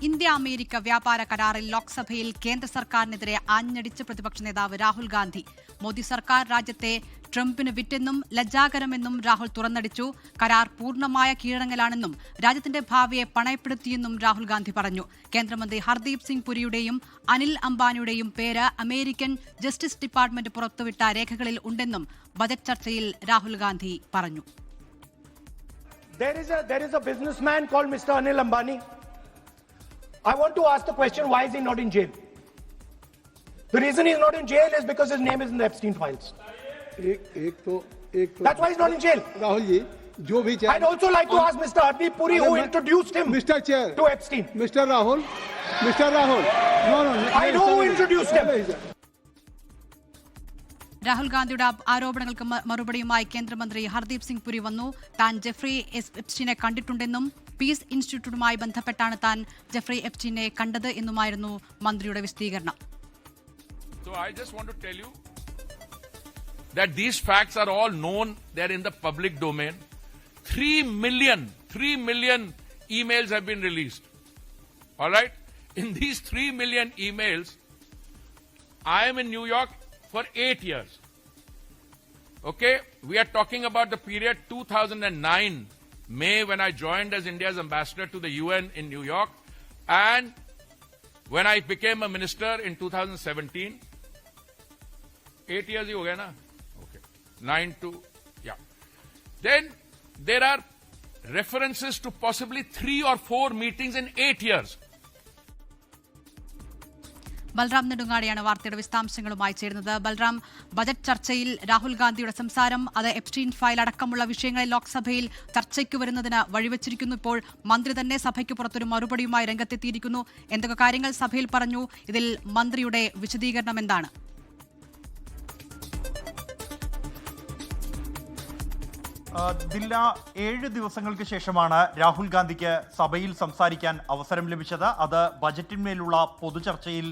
India America വ്യാപാര കരാറിൽ ലോക്സഭയിൽ കേന്ദ്ര സർക്കാരിനെതിരെ ആഞ്ഞടിച്ച് പ്രതിപക്ഷ നേതാവ് രാഹുൽ ഗാന്ധി. മോദി സർക്കാർ രാജ്യത്തെ ട്രംപിന് വിറ്റെന്നും ലജ്ജാകരമെന്നും രാഹുൽ തുറന്നടിച്ചു. കരാർ പൂർണ്ണമായ കീഴടങ്ങലാണെന്നും രാജ്യത്തിന്റെ ഭാവിയെ പണയപ്പെടുത്തിയെന്നും രാഹുൽ ഗാന്ധി പറഞ്ഞു. കേന്ദ്രമന്ത്രി ഹർദീപ് സിംഗ് പുരിയുടെയും അനിൽ അംബാനിയുടെയും പേര് അമേരിക്കൻ ജസ്റ്റിസ് ഡിപ്പാർട്ട്മെന്റ് പുറത്തുവിട്ട രേഖകളിൽ ഉണ്ടെന്നും ബജറ്റ് ചർച്ചയിൽ രാഹുൽ ഗാന്ധി പറഞ്ഞു. There is a businessman called Mr. Anil Ambani. I want to ask the question, why is he not in jail? The reason he's not in jail is because his name is in the Epstein files. That's why he's not in jail. Rahul ji, jo bhi chahe. I'd also like to ask Mr. Hardeep Puri, who introduced him Mr. Chair to Epstein. Mr. Rahul. No. I know who introduced him. Rahul ഗാന്ധിയുടെ ആരോപണങ്ങൾക്ക് മറുപടിയുമായി കേന്ദ്രമന്ത്രി ഹർദീപ് സിംഗ് പുരി വന്നു. താൻ Jeffrey എപ്സ്റ്റീനെ കണ്ടിട്ടുണ്ടെന്നും piece ഇൻസ്റ്റിറ്റ്യൂട്ടുമായി ബന്ധപ്പെട്ടാണ് താൻ Jeffrey എപ്സ്റ്റീനെ കണ്ടത് എന്നുമായിരുന്നു മന്ത്രിയുടെ വിശദീകരണം. So I just want to tell you that these facts are all known. They're in the public domain. 3 million emails have been released. All right? In these 3 million emails, I am in New York for 8 years. Okay? We are talking about the period 2009, May, when I joined as India's ambassador to the UN in New York, and when I became a minister in 2017. 8 years hi ho gaya na? Okay. 9 to, yeah. Then there are references to possibly 3 or 4 meetings in 8 years. Balram നെടുങ്ങാടിയാണ് വാർത്തയുടെ വിശദാംശങ്ങളുമായി ചേരുന്നത്. Balram, budget ചർച്ചയിൽ രാഹുൽ ഗാന്ധിയുടെ സംസാരം അത് Epstein file അടക്കമുള്ള വിഷയങ്ങളിൽ ലോക്സഭയിൽ ചർച്ചയ്ക്ക് വരുന്നതിന് വഴിവെച്ചിരിക്കുന്നു. ഇപ്പോൾ മന്ത്രി തന്നെ സഭയ്ക്ക് പുറത്തൊരു മറുപടിയുമായി രംഗത്തെത്തിയിരിക്കുന്നു. എന്തൊക്കെ കാര്യങ്ങൾ സഭയിൽ പറഞ്ഞു? ഇതിൽ മന്ത്രിയുടെ വിശദീകരണം എന്താണ്? ദില്ല, 7 ദിവസങ്ങൾക്ക് ശേഷമാണ് രാഹുൽ ഗാന്ധിക്ക് സഭയിൽ സംസാരിക്കാൻ അവസരം ലഭിച്ചത്. അത് ബജറ്റിന്മേലുള്ള പൊതുചർച്ചയിൽ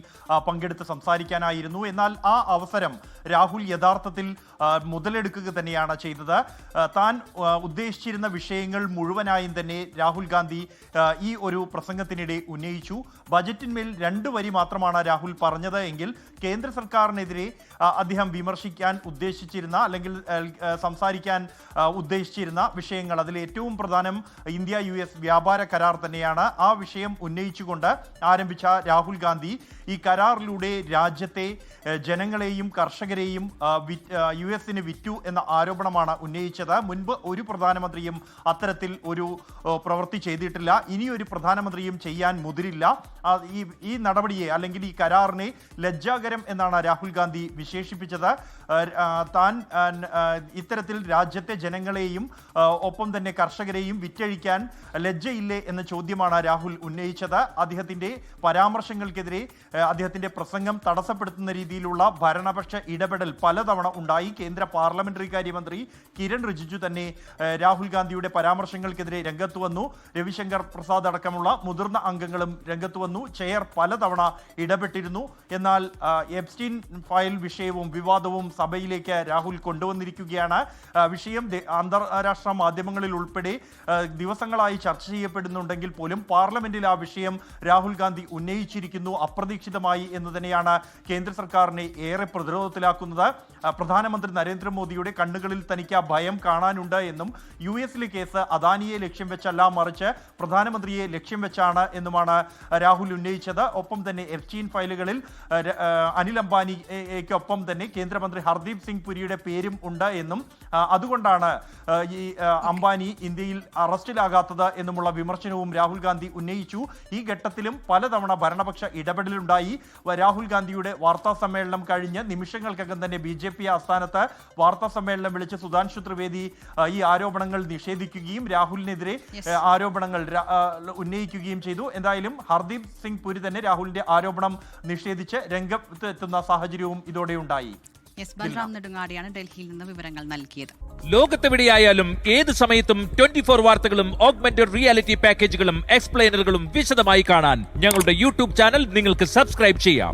പങ്കെടുത്ത് സംസാരിക്കാനായിരുന്നു. എന്നാൽ ആ അവസരം രാഹുൽ യഥാർത്ഥത്തിൽ മുതലെടുക്കുക തന്നെയാണ് ചെയ്തത്. താൻ ഉദ്ദേശിച്ചിരുന്ന വിഷയങ്ങൾ മുഴുവനായും തന്നെ രാഹുൽ ഗാന്ധി ഈ ഒരു പ്രസംഗത്തിനിടെ ഉന്നയിച്ചു. ബജറ്റിന്മേൽ 2 വരി മാത്രമാണ് രാഹുൽ പറഞ്ഞത് എങ്കിൽ കേന്ദ്ര സർക്കാരിനെതിരെ അദ്ദേഹം വിമർശിക്കാൻ ഉദ്ദേശിച്ചിരുന്ന അല്ലെങ്കിൽ സംസാരിക്കാൻ ഉദ്ദേശിച്ചിരുന്ന വിഷയങ്ങൾ, അതിൽ ഏറ്റവും പ്രധാനം ഇന്ത്യ US വ്യാപാര കരാർ തന്നെയാണ്. ആ വിഷയം ഉന്നയിച്ചുകൊണ്ട് ആരംഭിച്ച രാഹുൽ ഗാന്ധി ഈ കരാറിലൂടെ രാജ്യത്തെ ജനങ്ങളെയും കർഷകരെയും US-ന് വിറ്റു എന്ന ആരോപണമാണ് ഉന്നയിച്ചത്. മുൻപ് ഒരു പ്രധാനമന്ത്രിയും അത്തരത്തിൽ ഒരു പ്രവൃത്തി ചെയ്തിട്ടില്ല. ഇനിയൊരു പ്രധാനമന്ത്രിയും ചെയ്യാൻ മുതിരില്ല. ഈ നടപടിയെ അല്ലെങ്കിൽ ഈ കരാറിനെ ലജ്ജാകരം എന്നാണ് രാഹുൽ ഗാന്ധി വിശേഷിപ്പിച്ചത്. താൻ ഇത്തരത്തിൽ രാജ്യത്തെ ജനങ്ങളെയും ഒപ്പം തന്നെ കർഷകരെയും വിറ്റഴിക്കാൻ ലജ്ജയില്ലേ എന്ന ചോദ്യമാണ് രാഹുൽ ഉന്നയിച്ചത്. അദ്ദേഹത്തിന്റെ പരാമർശങ്ങൾക്കെതിരെ അദ്ദേഹത്തിന്റെ പ്രസംഗം തടസ്സപ്പെടുത്തുന്ന രീതിയിലുള്ള ഭരണപക്ഷ ഇടപെടൽ പലതവണ ഉണ്ടായി. കേന്ദ്ര പാർലമെന്ററി കാര്യമന്ത്രി കിരൺ റിജിജു തന്നെ രാഹുൽ ഗാന്ധിയുടെ പരാമർശങ്ങൾക്കെതിരെ രംഗത്ത് വന്നു. രവിശങ്കർ പ്രസാദ് അടക്കമുള്ള മുതിർന്ന അംഗങ്ങളും രംഗത്ത് വന്നു. ചെയർ പലതവണ ഇടപെട്ടിരുന്നു. എന്നാൽ എപ്സ്റ്റീൻ ഫയൽ വിഷയവും വിവാദവും സഭയിലേക്ക് രാഹുൽ കൊണ്ടുവന്നിരിക്കുകയാണ്. വിഷയം അന്താരാഷ്ട്ര മാധ്യമങ്ങളിൽ ഉൾപ്പെടെ ദിവസങ്ങളായി ചർച്ച ചെയ്യപ്പെടുന്നുണ്ടെങ്കിൽ പോലും പാർലമെന്റിൽ ആ വിഷയം രാഹുൽ ഗാന്ധി ഉന്നയിച്ചിരിക്കുന്നു അപ്രതീക്ഷിതമായി എന്ന് തന്നെയാണ് കേന്ദ്ര സർക്കാരിനെ ഏറെ പ്രതിരോധത്തിലാക്കുന്നത്. പ്രധാനമന്ത്രി നരേന്ദ്രമോദിയുടെ കണ്ണുകളിൽ തനിക്ക് ആ ഭയം കാണാനുണ്ട് എന്നും US-ലെ കേസ് അദാനിയെ ലക്ഷ്യം വെച്ചല്ല മറിച്ച് പ്രധാനമന്ത്രിയെ ലക്ഷ്യം വെച്ചാണ് എന്നുമാണ് രാഹുൽ ഉന്നയിച്ചത്. ഒപ്പം തന്നെ എപ്സ്റ്റീൻ ഫയലുകളിൽ അനിൽ അംബാനിക്കൊപ്പം തന്നെ കേന്ദ്രമന്ത്രി ഹർദീപ് സിംഗ് പുരിയുടെ പേരും ഉണ്ട് എന്നും അതുകൊണ്ടാണ് ഈ അംബാനി ഇന്ത്യയിൽ അറസ്റ്റിലാകാത്തത് എന്നുമുള്ള വിമർശനവും രാഹുൽ ഗാന്ധി ഉന്നയിച്ചു. ഈ ഘട്ടത്തിലും പലതവണ ഭരണപക്ഷ ഇടപെടലുണ്ടായി. രാഹുൽ ഗാന്ധിയുടെ വാർത്താ സമ്മേളനം കഴിഞ്ഞ് നിമിഷങ്ങൾക്കകം തന്നെ BJP ആസ്ഥാനത്ത് വാർത്താ സമ്മേളനം വിളിച്ച് സുധാൻഷു ത്രിവേദി ഈ ആരോപണങ്ങൾ നിഷേധിക്കുകയും രാഹുലിനെതിരെ ആരോപണങ്ങൾ ഉന്നയിക്കുകയും ചെയ്തു. എന്തായാലും ഹർദീപ് സിംഗ് പുരി തന്നെ രാഹുലിന്റെ ആരോപണം നിഷേധിച്ച് രംഗത്തെത്തുന്ന സാഹചര്യവും ഇതോടെ ഉണ്ടായി. ബൽറാം നെടുങ്ങാടിയാണ് ഡൽഹിയിൽ നിന്ന് വിവരങ്ങൾ നൽകിയത്. ലോകത്തെവിടെയായാലും ഏത് സമയത്തും 24 വാർത്തകളും ഓഗ്മെന്റഡ് റിയാലിറ്റി പാക്കേജുകളും എക്സ്പ്ലെയിനറുകളും വിശദമായി കാണാൻ ഞങ്ങളുടെ YouTube ചാനൽ നിങ്ങൾക്ക് സബ്സ്ക്രൈബ് ചെയ്യാം.